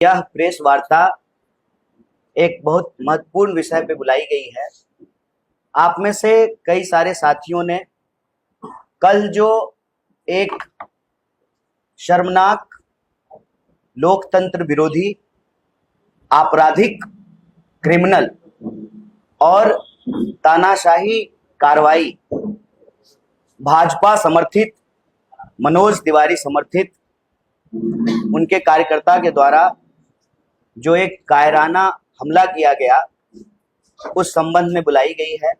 यह प्रेस वार्ता एक बहुत महत्वपूर्ण विषय पे बुलाई गई है। आप में से कई सारे साथियों ने कल जो एक शर्मनाक लोकतंत्र विरोधी आपराधिक क्रिमिनल और तानाशाही कार्रवाई भाजपा समर्थित मनोज तिवारी समर्थित उनके कार्यकर्ता के द्वारा जो एक कायराना हमला किया गया उस संबंध में बुलाई गई है।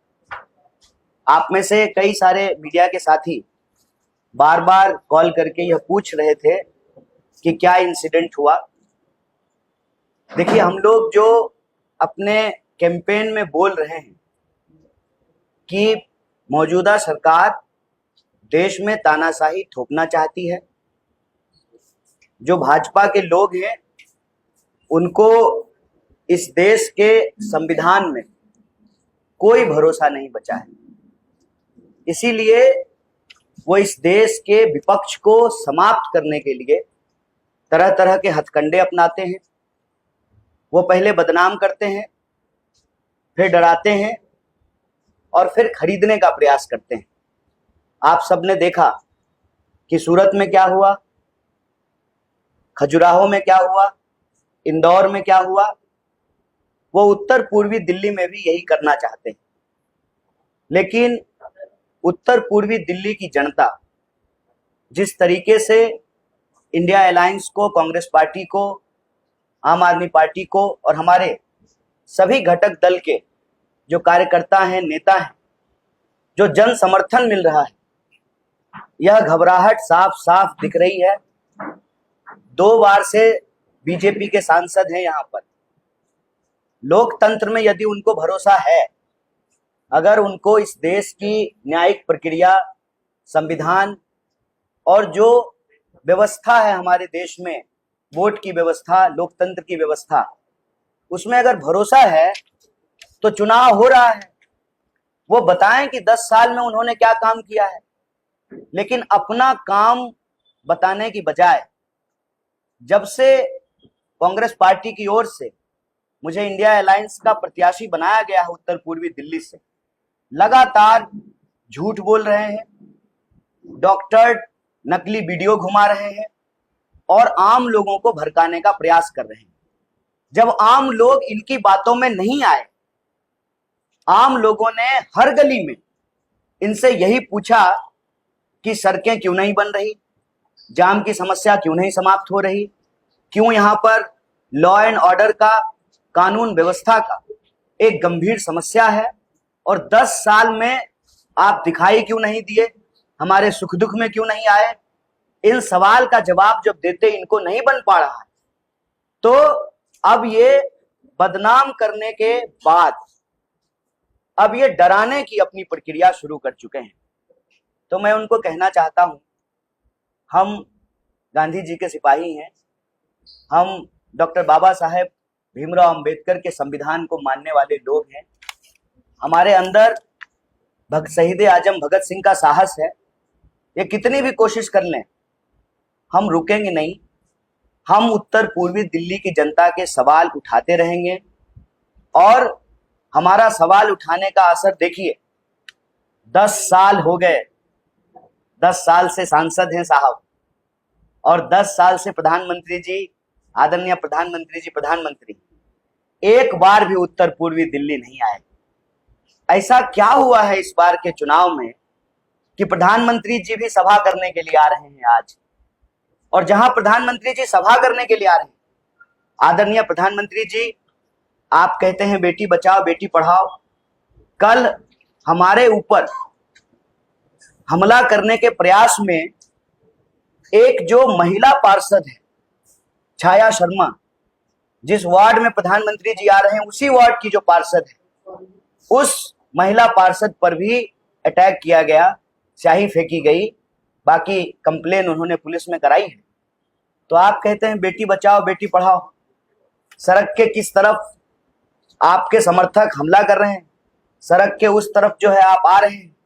आप में से कई सारे मीडिया के साथी बार बार कॉल करके यह पूछ रहे थे कि क्या इंसिडेंट हुआ। देखिए, हम लोग जो अपने कैंपेन में बोल रहे हैं कि मौजूदा सरकार देश में तानाशाही थोपना चाहती है, जो भाजपा के लोग हैं उनको इस देश के संविधान में कोई भरोसा नहीं बचा है, इसीलिए वो इस देश के विपक्ष को समाप्त करने के लिए तरह तरह के हथकंडे अपनाते हैं। वो पहले बदनाम करते हैं, फिर डराते हैं और फिर खरीदने का प्रयास करते हैं। आप सबने देखा कि सूरत में क्या हुआ, खजुराहो में क्या हुआ, इंदौर में क्या हुआ। वो उत्तर पूर्वी दिल्ली में भी यही करना चाहते हैं, लेकिन उत्तर पूर्वी दिल्ली की जनता जिस तरीके से इंडिया अलायंस को, कांग्रेस पार्टी को, आम आदमी पार्टी को और हमारे सभी घटक दल के जो कार्यकर्ता हैं, नेता हैं, जो जन समर्थन मिल रहा है, यह घबराहट साफ साफ दिख रही है। 2 बार से बीजेपी के सांसद हैं यहाँ पर। लोकतंत्र में यदि उनको भरोसा है, अगर उनको इस देश की न्यायिक प्रक्रिया, संविधान और जो व्यवस्था है हमारे देश में, वोट की व्यवस्था, लोकतंत्र की व्यवस्था, उसमें अगर भरोसा है तो चुनाव हो रहा है, वो बताएं कि 10 साल में उन्होंने क्या काम किया है। लेकिन अपना काम बताने की बजाय, जब से कांग्रेस पार्टी की ओर से मुझे इंडिया अलायंस का प्रत्याशी बनाया गया है उत्तर पूर्वी दिल्ली से, लगातार झूठ बोल रहे हैं, डॉक्टर नकली वीडियो घुमा रहे हैं और आम लोगों को भड़काने का प्रयास कर रहे हैं। जब आम लोग इनकी बातों में नहीं आए, आम लोगों ने हर गली में इनसे यही पूछा कि सड़कें क्यों नहीं बन रही, जाम की समस्या क्यों नहीं समाप्त हो रही, क्यों यहाँ पर लॉ एंड ऑर्डर का, कानून व्यवस्था का एक गंभीर समस्या है, और 10 साल में आप दिखाई क्यों नहीं दिए, हमारे सुख दुख में क्यों नहीं आए। इन सवाल का जवाब जब देते इनको नहीं बन पा रहा है, तो अब ये बदनाम करने के बाद अब ये डराने की अपनी प्रक्रिया शुरू कर चुके हैं। तो मैं उनको कहना चाहता हूं, हम गांधी जी के सिपाही हैं, हम डॉक्टर बाबा साहेब भीमराव अंबेडकर के संविधान को मानने वाले लोग हैं। हमारे अंदर शहीद आजम भगत सिंह का साहस है। ये कितनी भी कोशिश कर लें, हम रुकेंगे नहीं। हम उत्तर पूर्वी दिल्ली की जनता के सवाल उठाते रहेंगे और हमारा सवाल उठाने का असर देखिए, 10 साल हो गए, 10 साल से सांसद हैं साहब, और 10 साल से प्रधानमंत्री जी, आदरणीय प्रधानमंत्री जी प्रधानमंत्री, एक बार भी उत्तर पूर्वी दिल्ली नहीं आए। ऐसा क्या हुआ है इस बार के चुनाव में कि प्रधानमंत्री जी भी सभा करने के लिए आ रहे हैं आज, और जहां प्रधानमंत्री जी सभा करने के लिए आ रहे हैं, आदरणीय प्रधानमंत्री जी, आप कहते हैं बेटी बचाओ बेटी पढ़ाओ, कल हमारे ऊपर हमला करने के प्रयास में एक जो महिला पार्षद है, छाया शर्मा, जिस वार्ड में प्रधानमंत्री जी आ रहे हैं उसी वार्ड की जो पार्षद है, उस महिला पार्षद पर भी अटैक किया गया, स्याही फेंकी गई। बाकी कंप्लेन उन्होंने पुलिस में कराई है। तो आप कहते हैं बेटी बचाओ बेटी पढ़ाओ, सड़क के किस तरफ आपके समर्थक हमला कर रहे हैं, सड़क के उस तरफ जो है आप आ रहे हैं।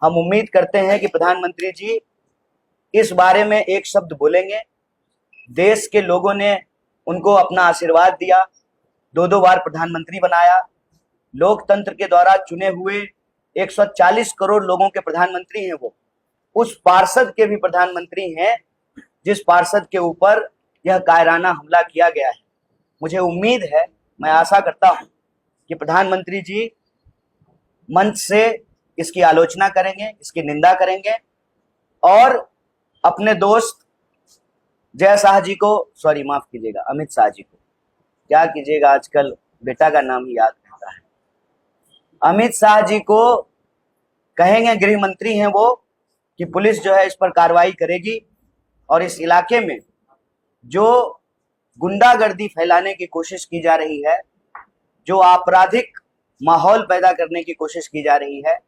हम उम्मीद करते हैं कि प्रधानमंत्री जी इस बारे में एक शब्द बोलेंगे। देश के लोगों ने उनको अपना आशीर्वाद दिया, 2-2 बार प्रधानमंत्री बनाया। लोकतंत्र के द्वारा चुने हुए 140 करोड़ लोगों के प्रधानमंत्री हैं वो। उस पार्षद के भी प्रधानमंत्री हैं जिस पार्षद के ऊपर यह कायराना हमला किया गया है। मुझे उम्मीद है, मैं आशा करता हूं कि प्रधानमंत्री जी मंच से इसकी आलोचना करेंगे, इसकी निंदा करेंगे और अपने दोस्त जय शाह जी को, सॉरी माफ कीजिएगा, अमित शाह जी को, क्या कीजिएगा आजकल बेटा का नाम ही याद रहता है, अमित शाह जी को कहेंगे, गृह मंत्री हैं वो, कि पुलिस जो है इस पर कार्रवाई करेगी और इस इलाके में जो गुंडागर्दी फैलाने की कोशिश की जा रही है, जो आपराधिक माहौल पैदा करने की कोशिश की जा रही है,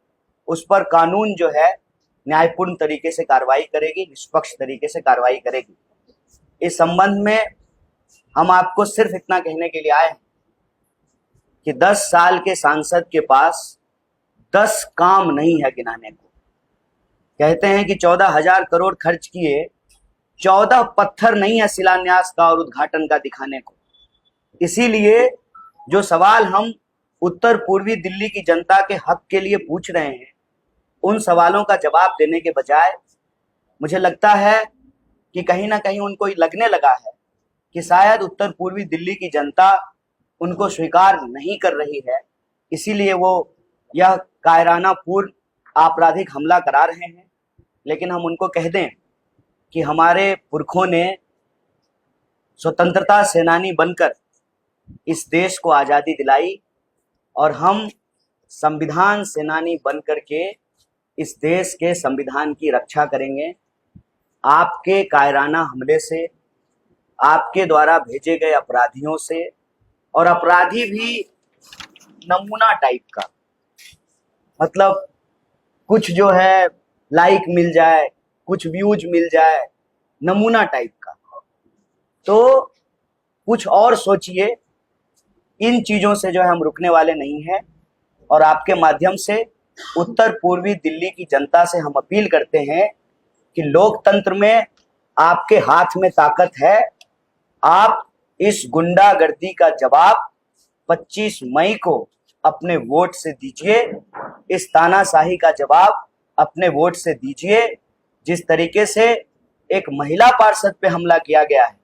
उस पर कानून जो है न्यायपूर्ण तरीके से कार्रवाई करेगी, निष्पक्ष तरीके से कार्रवाई करेगी। इस संबंध में हम आपको सिर्फ इतना कहने के लिए आए हैं कि 10 साल के सांसद के पास 10 काम नहीं है गिनाने को। कहते हैं कि 14,000 करोड़ खर्च किए, 14 पत्थर नहीं है शिलान्यास का और उद्घाटन का दिखाने को। इसीलिए जो सवाल हम उत्तर पूर्वी दिल्ली की जनता के हक के लिए पूछ रहे हैं, उन सवालों का जवाब देने के बजाय मुझे लगता है कि कहीं ना कहीं उनको लगने लगा है कि शायद उत्तर पूर्वी दिल्ली की जनता उनको स्वीकार नहीं कर रही है, इसीलिए वो यह कायराना पूर्ण आपराधिक हमला करा रहे हैं। लेकिन हम उनको कह दें कि हमारे पुरखों ने स्वतंत्रता सेनानी बनकर इस देश को आज़ादी दिलाई और हम संविधान सेनानी बनकर के इस देश के संविधान की रक्षा करेंगे। आपके कायराना हमले से, आपके द्वारा भेजे गए अपराधियों से, और अपराधी भी नमूना टाइप का, मतलब कुछ जो है लाइक मिल जाए, कुछ व्यूज मिल जाए, नमूना टाइप का। तो कुछ और सोचिए, इन चीजों से जो है हम रुकने वाले नहीं हैं। और आपके माध्यम से उत्तर पूर्वी दिल्ली की जनता से हम अपील करते हैं कि लोकतंत्र में आपके हाथ में ताकत है। आप इस गुंडागर्दी का जवाब 25 मई को अपने वोट से दीजिए, इस तानाशाही का जवाब अपने वोट से दीजिए। जिस तरीके से एक महिला पार्षद पे हमला किया गया है,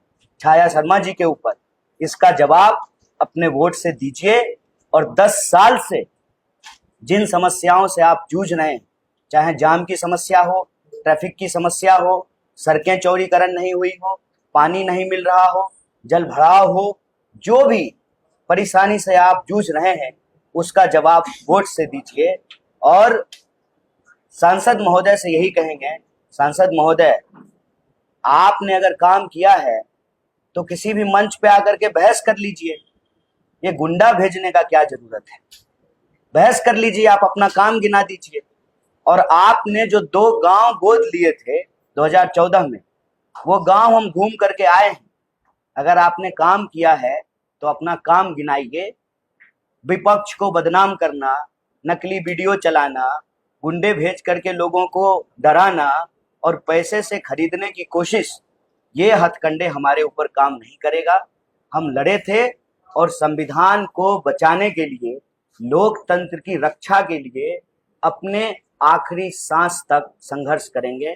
छाया शर्मा जी के ऊपर, इसका जवाब अपने वोट से दीजिए। और 10 साल से जिन समस्याओं से आप जूझ रहे हैं, चाहे जाम की समस्या हो, ट्रैफिक की समस्या हो, सड़कें चौड़ीकरण नहीं हुई हो, पानी नहीं मिल रहा हो, जल भराव हो, जो भी परेशानी से आप जूझ रहे हैं, उसका जवाब वोट से दीजिए। और सांसद महोदय से यही कहेंगे, सांसद महोदय, आपने अगर काम किया है तो किसी भी मंच पे आकर के बहस कर लीजिए। ये गुंडा भेजने का क्या जरूरत है? बहस कर लीजिए, आप अपना काम गिना दीजिए। और आपने जो 2 गांव गोद लिए थे 2014 में, वो गांव हम घूम करके आए हैं। अगर आपने काम किया है तो अपना काम गिनाइए। विपक्ष को बदनाम करना, नकली वीडियो चलाना, गुंडे भेज करके लोगों को डराना और पैसे से खरीदने की कोशिश, ये हथकंडे हमारे ऊपर काम नहीं करेगा। हम लड़े थे और संविधान को बचाने के लिए, लोकतंत्र की रक्षा के लिए अपने आखिरी सांस तक संघर्ष करेंगे।